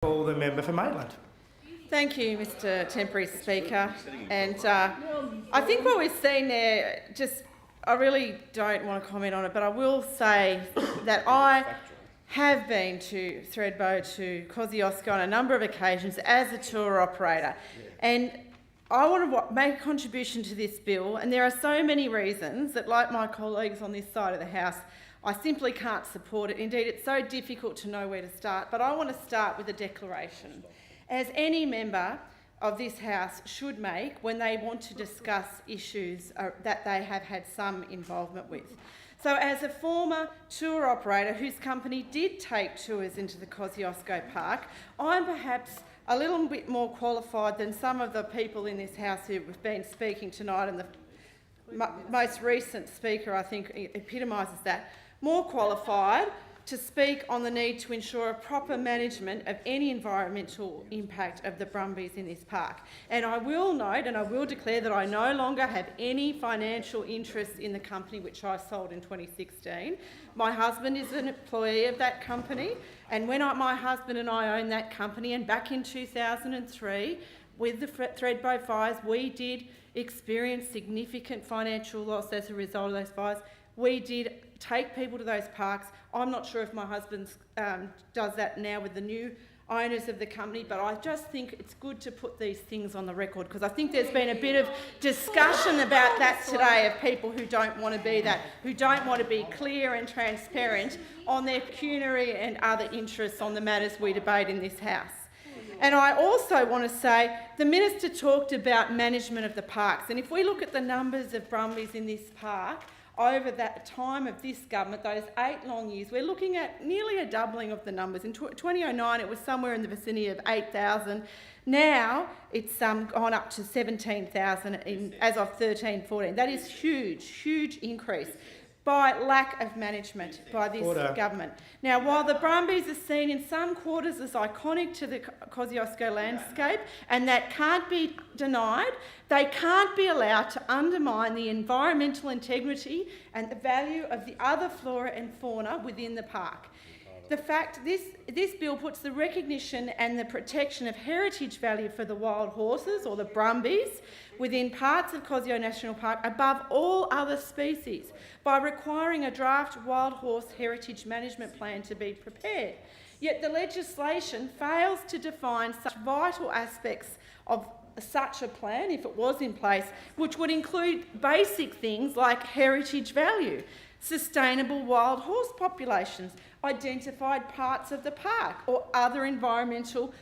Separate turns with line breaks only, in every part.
Call the member for Maitland.
Thank you, Mr Temporary Speaker. And I think what we've seen there, I really don't want to comment on it, but I will say that I have been to Thredbo, to Kosciuszko on a number of occasions as a tour operator. And I want to make a contribution to this bill, and there are so many reasons that, like my colleagues on this side of the House, I simply can't support it. Indeed, it's so difficult to know where to start, but I want to start with a declaration, as any member of this House should make when they want to discuss issues that they have had some involvement with. So as a former tour operator whose company did take tours into the Kosciuszko Park, I'm perhaps a little bit more qualified than some of the people in this House who have been speaking tonight, and the most recent speaker, I think, epitomises that, more qualified to speak on the need to ensure a proper management of any environmental impact of the Brumbies in this park. And I will note and I will declare that I no longer have any financial interest in the company which I sold in 2016. My husband is an employee of that company, and when my husband and I owned that company, and back in 2003, with the Thredbo fires, we did experience significant financial loss as a result of those fires. We did take people to those parks. I'm not sure if my husband does that now with the new owners of the company, but I just think it's good to put these things on the record, because I think there's been a bit of discussion about that today of people who don't want to be that, who don't want to be clear and transparent on their pecuniary and other interests on the matters we debate in this House. And I also want to say the Minister talked about management of the parks, and if we look at the numbers of Brumbies in this park over that time of this government, those 8 long years, we're looking at nearly a doubling of the numbers. In 2009 it was somewhere in the vicinity of 8,000. Now it's gone up to 17,000 as of 13-14. That is huge increase by lack of management by this government. Now, while the Brumbies are seen in some quarters as iconic to the Kosciuszko landscape, and that can't be denied, they can't be allowed to undermine the environmental integrity and the value of the other flora and fauna within the park. The fact this bill puts the recognition and the protection of heritage value for the wild horses, or the Brumbies, within parts of Kosciuszko National Park above all other species by requiring a draft wild horse heritage management plan to be prepared. Yet the legislation fails to define such vital aspects of such a plan, if it was in place, which would include basic things like heritage value, sustainable wild horse populations, identified parts of the park, or other environmental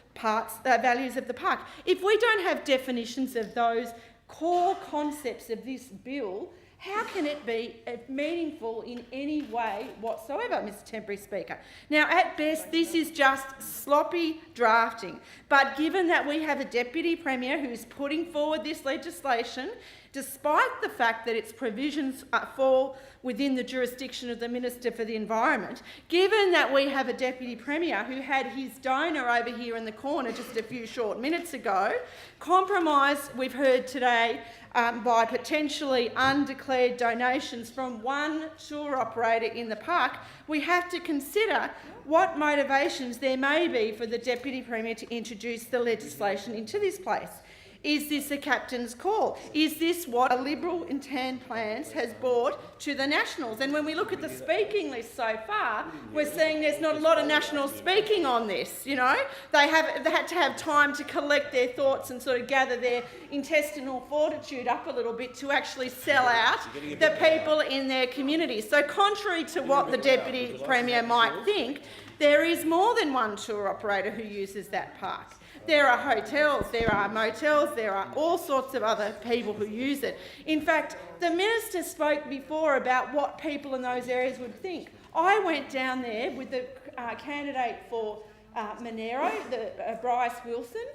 values of the park. If we don't have definitions of those core concepts of this bill, how can it be meaningful in any way whatsoever, Mr Temporary Speaker? Now, at best, this is just sloppy drafting. But given that we have a Deputy Premier who is putting forward this legislation, despite the fact that its provisions fall within the jurisdiction of the Minister for the Environment, given that we have a Deputy Premier who had his donor over here in the corner just a few short minutes ago, compromised, we've heard today, by potentially undeclared donations from one tour operator in the park, we have to consider what motivations there may be for the Deputy Premier to introduce the legislation into this place. Is this a captain's call? Is this what a Liberal in Tan Plans has brought to the Nationals? And when we look at the speaking list so far, we're seeing there's not a lot of Nationals speaking on this, you know. They had to have time to collect their thoughts and sort of gather their intestinal fortitude up a little bit to actually sell out the people in their communities. So contrary to what the Deputy Premier might think, there is more than one tour operator who uses that park. There are hotels, there are motels, there are all sorts of other people who use it. In fact, the Minister spoke before about what people in those areas would think. I went down there with the candidate for Monero, Bryce Wilson,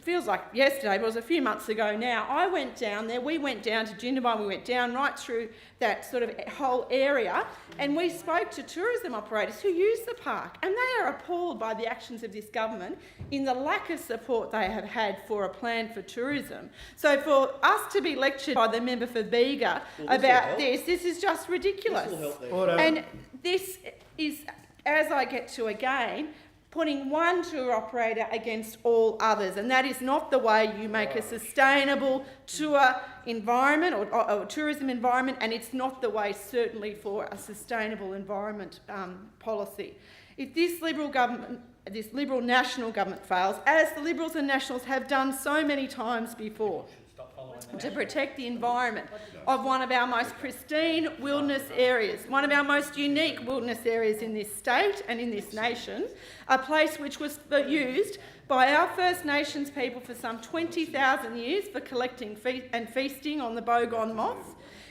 feels like yesterday, but it was a few months ago now. I went down there, we went down to Jindabyne, we went down right through that sort of whole area, and we spoke to tourism operators who use the park, and they are appalled by the actions of this government in the lack of support they have had for a plan for tourism. So for us to be lectured by the member for Bega about this is just ridiculous. And this is, as I get to again, putting one tour operator against all others, and that is not the way you make a sustainable tour environment or tourism environment, and it's not the way certainly for a sustainable environment policy. If this Liberal national government fails, as the Liberals and Nationals have done so many times before, to protect the environment of one of our most pristine wilderness areas, one of our most unique wilderness areas in this state and in this nation, a place which was used by our First Nations people for some 20,000 years for collecting and feasting on the bogong moths.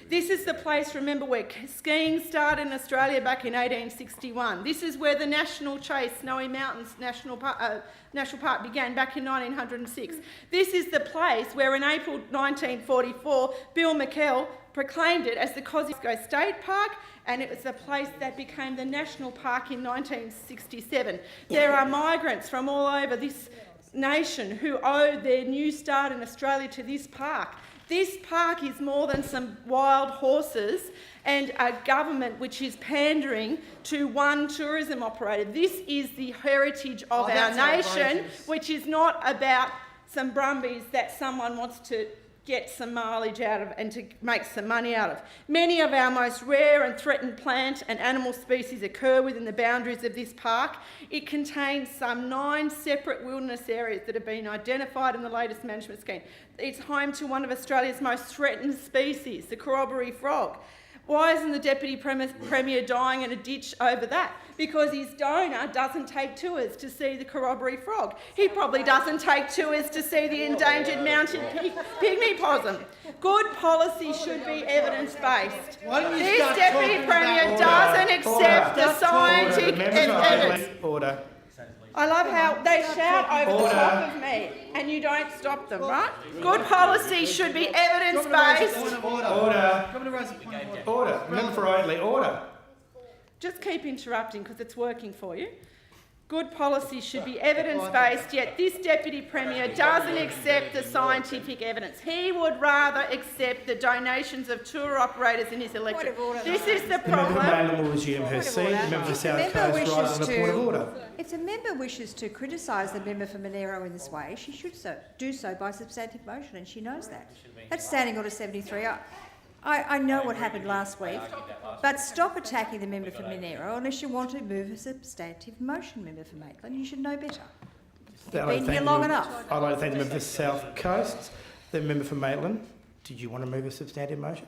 This is the place, remember, where skiing started in Australia back in 1861. This is where the National Chase, Snowy Mountains National Park began back in 1906. This is the place where in April 1944, Bill McKell proclaimed it as the Kosciuszko State Park, and it was the place that became the National Park in 1967. There are migrants from all over this nation who owe their new start in Australia to this park. This park is more than some wild horses and a government which is pandering to one tourism operator. This is the heritage of our nation, which is not about some brumbies that someone wants to get some mileage out of and to make some money out of. Many of our most rare and threatened plant and animal species occur within the boundaries of this park. It contains some 9 separate wilderness areas that have been identified in the latest management scheme. It's home to one of Australia's most threatened species, the corroboree frog. Why isn't the Deputy Premier dying in a ditch over that? Because his donor doesn't take tours to see the corroboree frog. He probably doesn't take tours to see the endangered mountain pygmy possum. Good policy should be evidence-based. This Deputy Premier doesn't accept the scientific evidence.
Order.
I love how they shout over the top of me and you don't stop them, right? Good policy should be evidence-based.
Order. Order. Member for Oatley, order.
Just keep interrupting because it's working for you. Good policy should be evidence-based, yet this Deputy Premier doesn't accept the scientific evidence. He would rather accept the donations of tour operators in his electorate. This is the problem.
The member will resume her seat. The member for South Coast rises on a point of order.
If a member wishes to criticise the member for Monero in this way, she should do so by substantive motion, and she knows that. That's Standing Order 73. I know what happened last week, but stop attacking the member for Monero unless you want to move a substantive motion, member for Maitland. You should know better. You've been here long enough.
I'd like to thank the member for South Coast. The member for Maitland, did you want to move a substantive motion?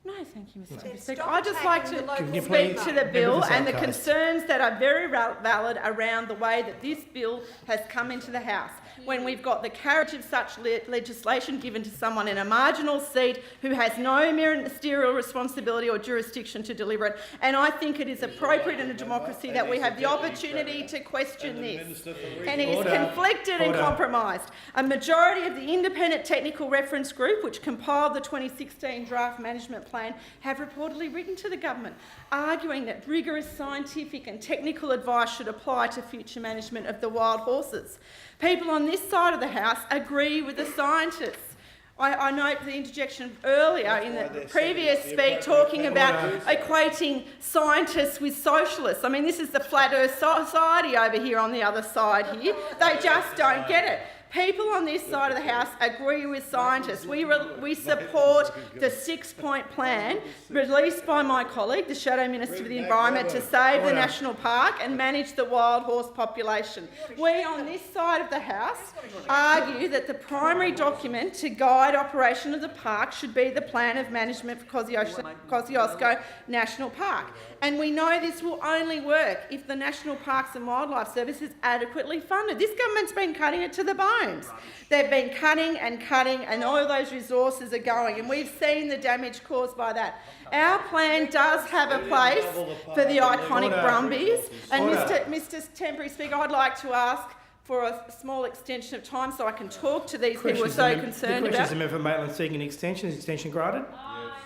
No, thank you, Mr Speaker. I'd just like to speak to the bill and the concerns that are very valid around the way that this bill has come into the House, when we've got the carriage of such legislation given to someone in a marginal seat who has no ministerial responsibility or jurisdiction to deliver it. And I think it is appropriate in a democracy that we have the opportunity to question this. And it is conflicted and compromised. A majority of the independent technical reference group, which compiled the 2016 draft management plan, have reportedly written to the government arguing that rigorous scientific and technical advice should apply to future management of the wild horses. People on this side of the House agree with the scientists. I note the interjection earlier in the previous speak talking about equating scientists with socialists. I mean, this is the Flat Earth Society over here on the other side here. They just don't get it. People on this side of the House agree with scientists. We support the 6-point plan released by my colleague, the Shadow Minister for the Environment, to save the National Park and manage the wild horse population. We on this side of the House argue that the primary document to guide operation of the park should be the Plan of Management for Kosciuszko National Park. And we know this will only work if the National Parks and Wildlife Service is adequately funded. This government's been cutting it to the bones. They've been cutting, and all those resources are going, and we've seen the damage caused by that. Our plan does have a place for the iconic brumbies. And Mr Temporary Speaker, I'd like to ask for a small extension of time so I can talk to these people who are so concerned about.
The member for Maitland seeking an extension. Is extension granted?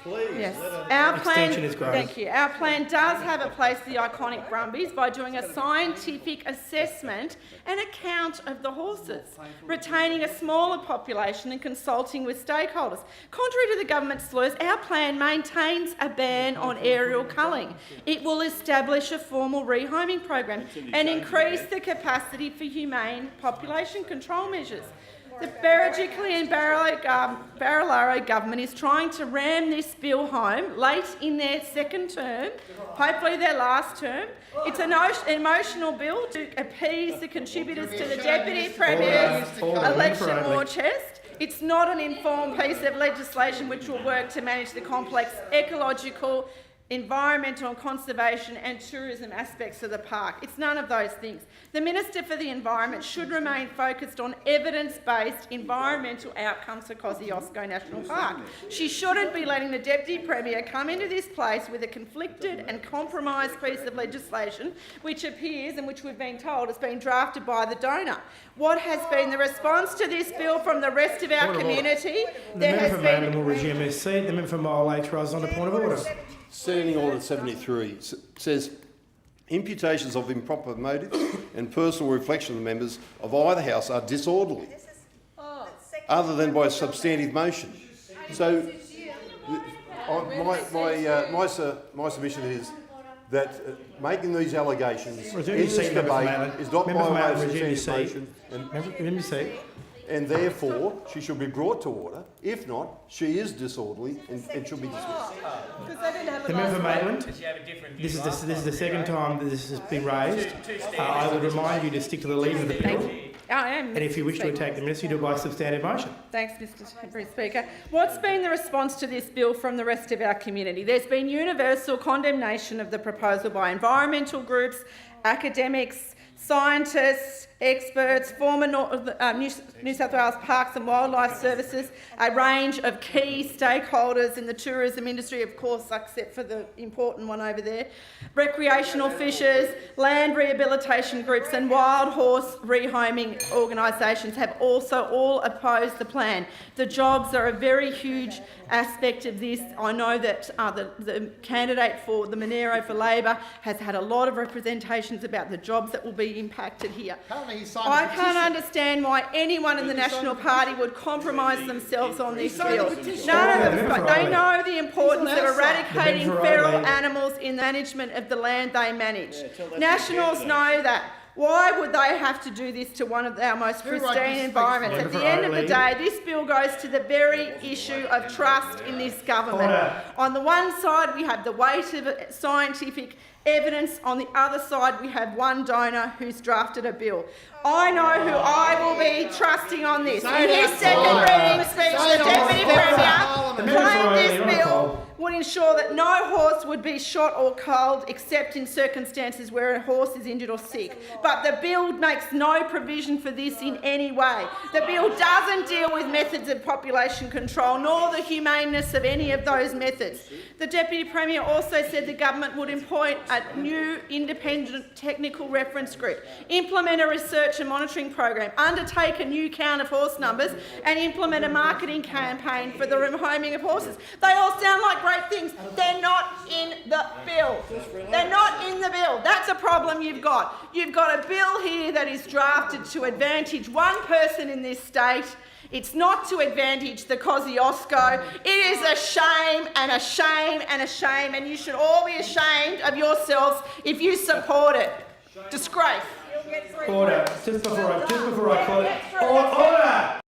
Yes, our plan.
Extension is great.
Thank you. Our plan does have a place for the iconic Brumbies by doing a scientific assessment and account of the horses, retaining a smaller population and consulting with stakeholders. Contrary to the government's slurs, our plan maintains a ban on aerial culling. It will establish a formal rehoming program and increase the capacity for humane population control measures. The Berejiklian and Barilaro government is trying to ram this bill home late in their second term, hopefully their last term. It's an emotional bill to appease the contributors to the Deputy Premier's election war chest. It's not an informed piece of legislation which will work to manage the complex ecological, environmental and conservation and tourism aspects of the park. It's none of those things. The Minister for the Environment should remain focused on evidence-based environmental outcomes for Kosciuszko National Park. She shouldn't be letting the Deputy Premier come into this place with a conflicted and compromised piece of legislation which appears, and which we've been told, has been drafted by the donor. What has been the response to this bill from the rest of our community?
The member for Maitland will resume his seat. The member for Mile Lakes rises on a point of order.
Standing Order 73 says imputations of improper motives and personal reflection of the members of either house are disorderly, other than by substantive motion. So, my submission is that making these allegations in this debate is not by way of substantive motion, and therefore she should be brought to order. If not, she is disorderly and should be dismissed.
The member for Maitland, this is the second time that this has been raised. I would remind you to stick to the lead of the bill.
I am.
And if you wish to attack the minister, you do it by substantive motion.
Thanks, Mr. Temporary Speaker. What's been the response to this bill from the rest of our community? There's been universal condemnation of the proposal by environmental groups, academics, scientists, experts, former New South Wales Parks and Wildlife Services, a range of key stakeholders in the tourism industry, of course, except for the important one over there, recreational fishers, land rehabilitation groups and wild horse rehoming organisations have also all opposed the plan. The jobs are a very huge aspect of this. I know that the candidate for the Monero for Labor has had a lot of representations about the jobs that will be impacted here. I can't understand why anyone in the National Party would compromise themselves on this bill. They know the importance of eradicating feral animals in the management of the land they manage. Nationals know that. Why would they have to do this to one of our most pristine environments? At the end of the day, this bill goes to the very issue of trust in this government. On the one side, we have the weight of scientific evidence. On the other side, we have one donor who's drafted a bill. I know who I will be trusting on this. In his second reading speech, the Deputy Premier claimed this bill would ensure that no horse would be shot or culled except in circumstances where a horse is injured or sick. But the bill makes no provision for this in any way. The bill doesn't deal with methods of population control nor the humaneness of any of those methods. The Deputy Premier also said the government would appoint a new independent technical reference group, implement a research and monitoring program, undertake a new count of horse numbers and implement a marketing campaign for the rehoming of horses. They all sound like great things. They're not in the bill. They're not in the bill. That's a problem you've got. You've got a bill here that is drafted to advantage one person in this state. It's not to advantage the Kosciuszko. It is a shame and a shame and a shame, and you should all be ashamed of yourselves if you support it. Disgrace.
Order. Just before I close. Order.